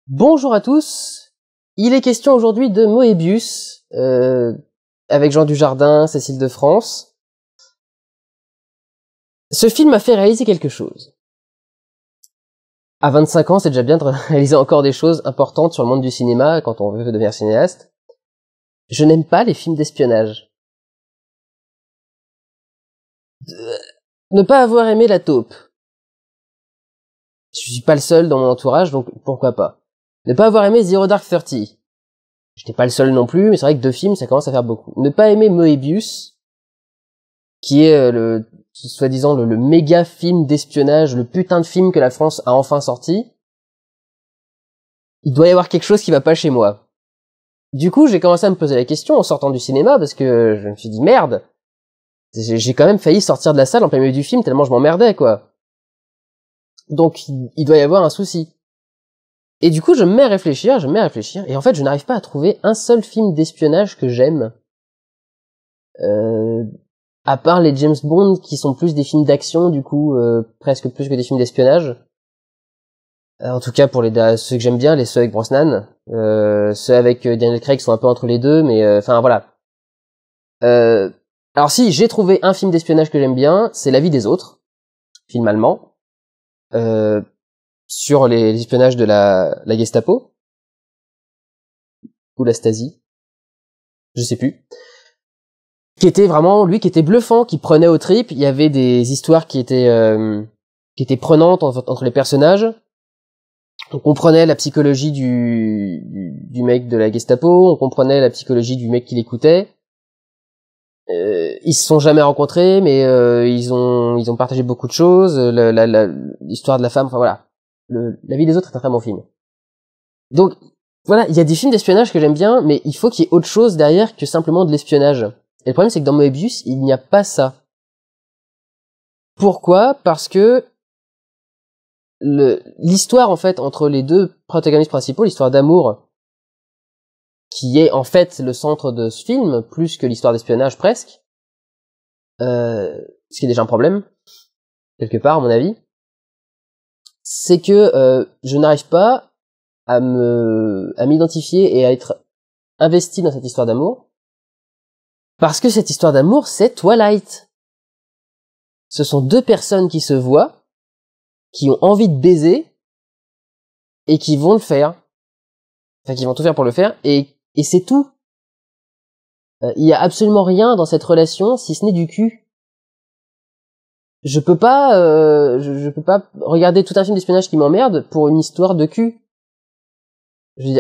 Bonjour à tous, il est question aujourd'hui de Moebius, avec Jean Dujardin, Cécile de France. Ce film m'a fait réaliser quelque chose. À 25 ans, c'est déjà bien de réaliser encore des choses importantes sur le monde du cinéma quand on veut devenir cinéaste. Je n'aime pas les films d'espionnage. Ne pas avoir aimé La Taupe. Je suis pas le seul dans mon entourage, donc pourquoi pas. Ne pas avoir aimé Zero Dark Thirty. J'étais pas le seul non plus, mais c'est vrai que 2 films, ça commence à faire beaucoup. Ne pas aimer Moebius, qui est soi-disant le méga film d'espionnage, le putain de film que la France a enfin sorti. Il doit y avoir quelque chose qui va pas chez moi. Du coup, j'ai commencé à me poser la question en sortant du cinéma, parce que je me suis dit, merde, j'ai quand même failli sortir de la salle en plein milieu du film, tellement je m'emmerdais, quoi. Donc, il doit y avoir un souci. Et du coup, je me mets à réfléchir, et en fait, je n'arrive pas à trouver un seul film d'espionnage que j'aime. À part les James Bond, qui sont plus des films d'action, du coup, presque plus que des films d'espionnage. En tout cas, pour ceux que j'aime bien, ceux avec Brosnan. Ceux avec Daniel Craig sont un peu entre les deux, mais enfin, voilà. Alors si, j'ai trouvé un film d'espionnage que j'aime bien, c'est La vie des autres, film allemand. Sur les espionnages de la Gestapo ou la Stasi, je sais plus, qui était bluffant, qui prenait aux tripes. Il y avait des histoires qui étaient prenantes entre les personnages. On comprenait la psychologie du mec de la Gestapo, on comprenait la psychologie du mec qui l'écoutait. Ils se sont jamais rencontrés, mais ils ont partagé beaucoup de choses. L'histoire de la femme, enfin voilà. La vie des autres est un très bon film. Donc, voilà, il y a des films d'espionnage que j'aime bien, mais il faut qu'il y ait autre chose derrière que simplement de l'espionnage. Et le problème, c'est que dans Moebius, il n'y a pas ça. Pourquoi? Parce que l'histoire, en fait, entre les deux protagonistes principaux, l'histoire d'amour, qui est, en fait, le centre de ce film, plus que l'histoire d'espionnage, presque, ce qui est déjà un problème, quelque part, à mon avis, c'est que je n'arrive pas à m'identifier et à être investi dans cette histoire d'amour, parce que cette histoire d'amour, c'est Twilight. Ce sont 2 personnes qui se voient, qui ont envie de baiser, et qui vont le faire. Enfin, qui vont tout faire pour le faire, et c'est tout. Il y a absolument rien dans cette relation, si ce n'est du cul. Je peux pas regarder tout un film d'espionnage qui m'emmerde pour une histoire de cul.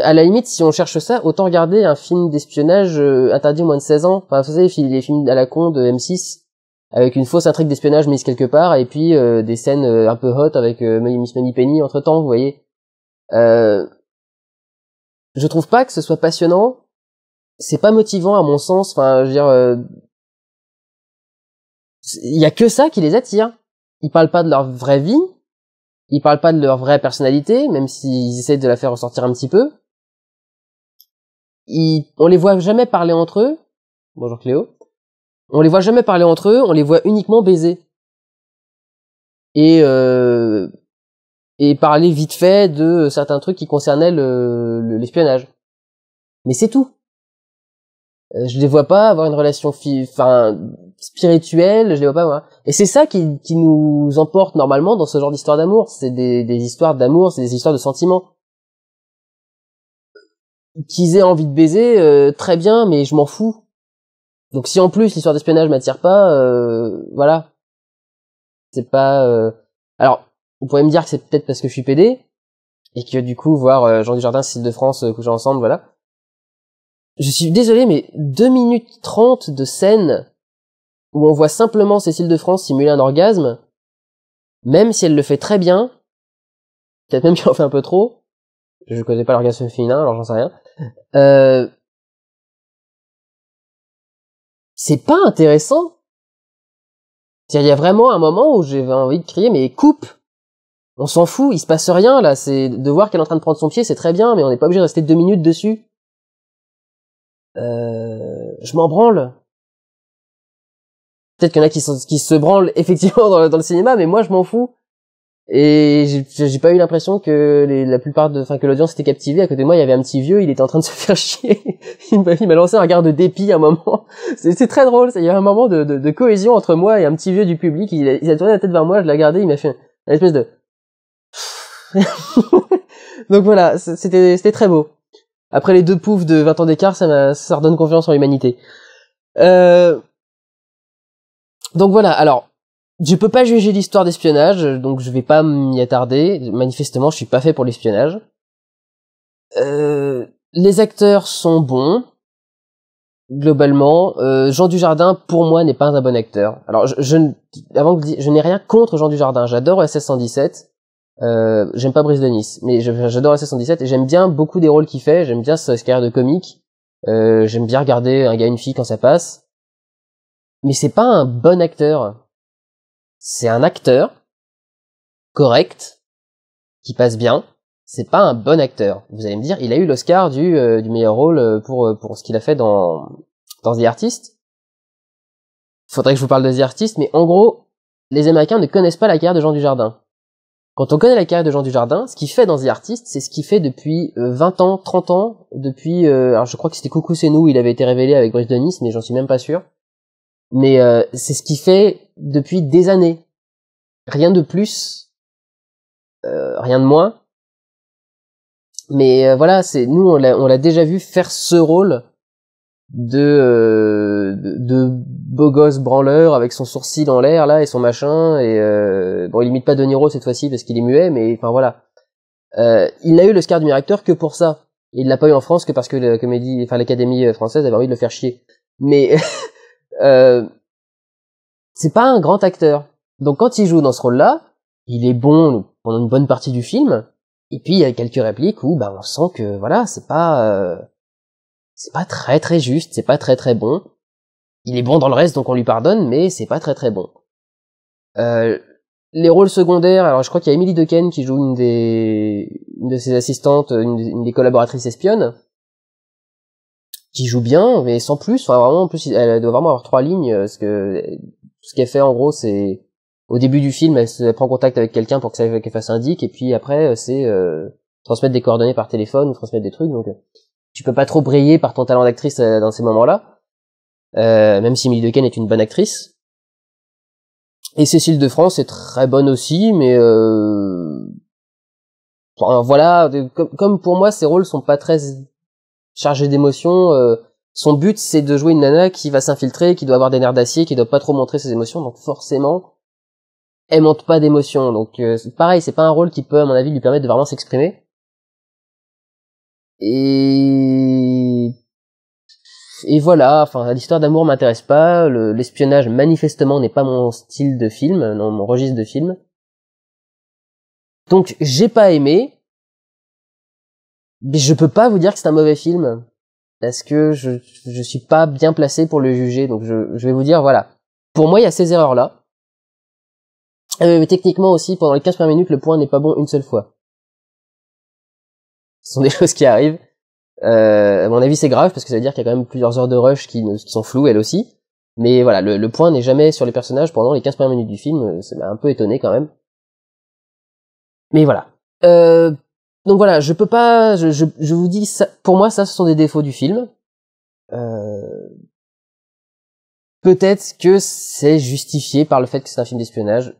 À la limite, si on cherche ça, autant regarder un film d'espionnage interdit aux moins de 16 ans. Enfin, vous savez, les films à la con de M6, avec une fausse intrigue d'espionnage mise quelque part, et puis des scènes un peu hot avec Miss Moneypenny entre-temps, vous voyez. Je trouve pas que ce soit passionnant. C'est pas motivant à mon sens. Enfin, je veux dire, il y a que ça qui les attire. Ils parlent pas de leur vraie vie. Ils parlent pas de leur vraie personnalité, même s'ils essaient de la faire ressortir un petit peu. On les voit jamais parler entre eux. Bonjour Cléo. On les voit jamais parler entre eux, on les voit uniquement baiser. Et parler vite fait de certains trucs qui concernaient l'espionnage. Mais c'est tout. Je les vois pas avoir une relation spirituelle, je les vois pas voir. Et c'est ça qui nous emporte normalement dans ce genre d'histoire d'amour. C'est des histoires d'amour, c'est des histoires de sentiments. Qu'ils aient envie de baiser, très bien, mais je m'en fous. Donc si en plus l'histoire d'espionnage m'attire pas, voilà. C'est pas... Alors, vous pourriez me dire que c'est peut-être parce que je suis PD, et que du coup, voir Jean Dujardin, Cécile de France coucher ensemble, voilà. Je suis désolé, mais 2 minutes 30 de scène où on voit simplement Cécile de France simuler un orgasme, même si elle le fait très bien, peut-être même qu'elle en fait un peu trop, je connais pas l'orgasme féminin, alors j'en sais rien, c'est pas intéressant. Il y a vraiment un moment où j'ai envie de crier, mais coupe! On s'en fout, il se passe rien, là, c'est de voir qu'elle est en train de prendre son pied, c'est très bien, mais on n'est pas obligé de rester 2 minutes dessus. Je m'en branle. Peut-être qu'il y en a qui se branlent effectivement dans le cinéma, mais moi je m'en fous. Et j'ai pas eu l'impression que la plupart que l'audience était captivée. À côté de moi, il y avait un petit vieux, il était en train de se faire chier. Il m'a lancé un regard de dépit à un moment. C'est très drôle, il y a un moment de cohésion entre moi et un petit vieux du public. Il a tourné la tête vers moi, je l'ai regardé, il m'a fait une espèce de... Donc voilà, c'était très beau. Après les 2 poufs de 20 ans d'écart, ça redonne confiance en l'humanité. Donc voilà, alors, je peux pas juger l'histoire d'espionnage, donc je vais pas m'y attarder. Manifestement, je suis pas fait pour l'espionnage. Les acteurs sont bons, globalement. Jean Dujardin, pour moi, n'est pas un bon acteur. Alors, je n'ai rien contre Jean Dujardin. J'adore SS-117. J'aime pas Brice de Nice, mais j'adore SS-117 et j'aime bien beaucoup des rôles qu'il fait. J'aime bien sa carrière de comique. J'aime bien regarder un gars et une fille quand ça passe. Mais c'est pas un bon acteur. C'est un acteur correct qui passe bien. C'est pas un bon acteur. Vous allez me dire, il a eu l'Oscar du meilleur rôle pour ce qu'il a fait dans The Artist. Faudrait que je vous parle de The Artist, mais en gros, les Américains ne connaissent pas la carrière de Jean Dujardin. Quand on connaît la carrière de Jean Dujardin, ce qu'il fait dans The Artist, c'est ce qu'il fait depuis 20 ans, 30 ans, depuis... alors je crois que c'était Coucou c'est nous, il avait été révélé avec Brice de Nice, mais j'en suis même pas sûr. Mais c'est ce qu'il fait depuis des années. Rien de plus, rien de moins. Mais voilà, nous on l'a déjà vu faire ce rôle de beau gosse branleur avec son sourcil en l'air là et son machin et bon il imite pas De Niro cette fois-ci parce qu'il est muet, mais enfin voilà. Il n'a eu l'Oscar du meilleur acteur que pour ça. Il l'a pas eu en France que parce que l'Académie française avait envie de le faire chier. Mais c'est pas un grand acteur. Donc quand il joue dans ce rôle-là, il est bon pendant une bonne partie du film. Et puis il y a quelques répliques où on sent que voilà, c'est pas très très juste, c'est pas très très bon. Il est bon dans le reste donc on lui pardonne, mais c'est pas très très bon. Les rôles secondaires, alors je crois qu'il y a Emily Dequesne qui joue une de ses assistantes, une des collaboratrices espionnes, qui joue bien, mais sans plus. Enfin vraiment, en plus elle doit vraiment avoir 3 lignes, parce que tout ce qu'elle fait en gros c'est au début du film, elle prend contact avec quelqu'un pour qu'elle fasse un dick, et puis après c'est transmettre des coordonnées par téléphone ou transmettre des trucs, donc tu peux pas trop briller par ton talent d'actrice dans ces moments-là, même si Emily Dequesne est une bonne actrice. Et Cécile de France est très bonne aussi, mais enfin, voilà, comme pour moi ces rôles sont pas très chargés d'émotions. Son but c'est de jouer une nana qui va s'infiltrer, qui doit avoir des nerfs d'acier, qui doit pas trop montrer ses émotions, donc forcément elle montre pas d'émotions. Donc pareil, c'est pas un rôle qui peut à mon avis lui permettre de vraiment s'exprimer. Et voilà, enfin l'histoire d'amour m'intéresse pas, l'espionnage manifestement n'est pas mon style de film, non, mon registre de film. Donc j'ai pas aimé, mais je peux pas vous dire que c'est un mauvais film, parce que je suis pas bien placé pour le juger, donc je vais vous dire voilà. Pour moi il y a ces erreurs là. Mais techniquement aussi, pendant les 15 premières minutes, le point n'est pas bon une seule fois. Ce sont des choses qui arrivent. À mon avis, c'est grave parce que ça veut dire qu'il y a quand même plusieurs heures de rush qui sont floues, elles aussi. Mais voilà, le point n'est jamais sur les personnages pendant les 15 premières minutes du film. Ça m'a un peu étonné quand même. Mais voilà. Donc voilà, je peux pas... Je vous dis, ça, pour moi, ça, ce sont des défauts du film. Peut-être que c'est justifié par le fait que c'est un film d'espionnage.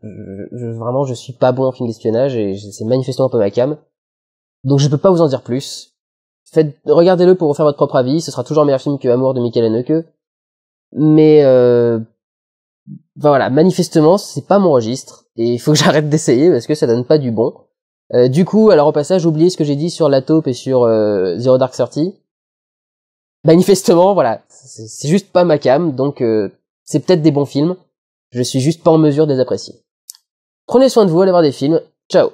Vraiment, je suis pas bon en film d'espionnage et c'est manifestement pas ma cam. Donc je peux pas vous en dire plus. Regardez-le pour vous faire votre propre avis. Ce sera toujours un meilleur film que Amour de Michael Haneke. Mais voilà, manifestement, c'est pas mon registre. Et il faut que j'arrête d'essayer parce que ça donne pas du bon. Du coup, alors au passage, oubliez ce que j'ai dit sur La Taupe et sur Zero Dark Thirty. Manifestement, voilà, c'est juste pas ma cam, donc c'est peut-être des bons films. Je suis juste pas en mesure de les apprécier. Prenez soin de vous, allez voir des films. Ciao.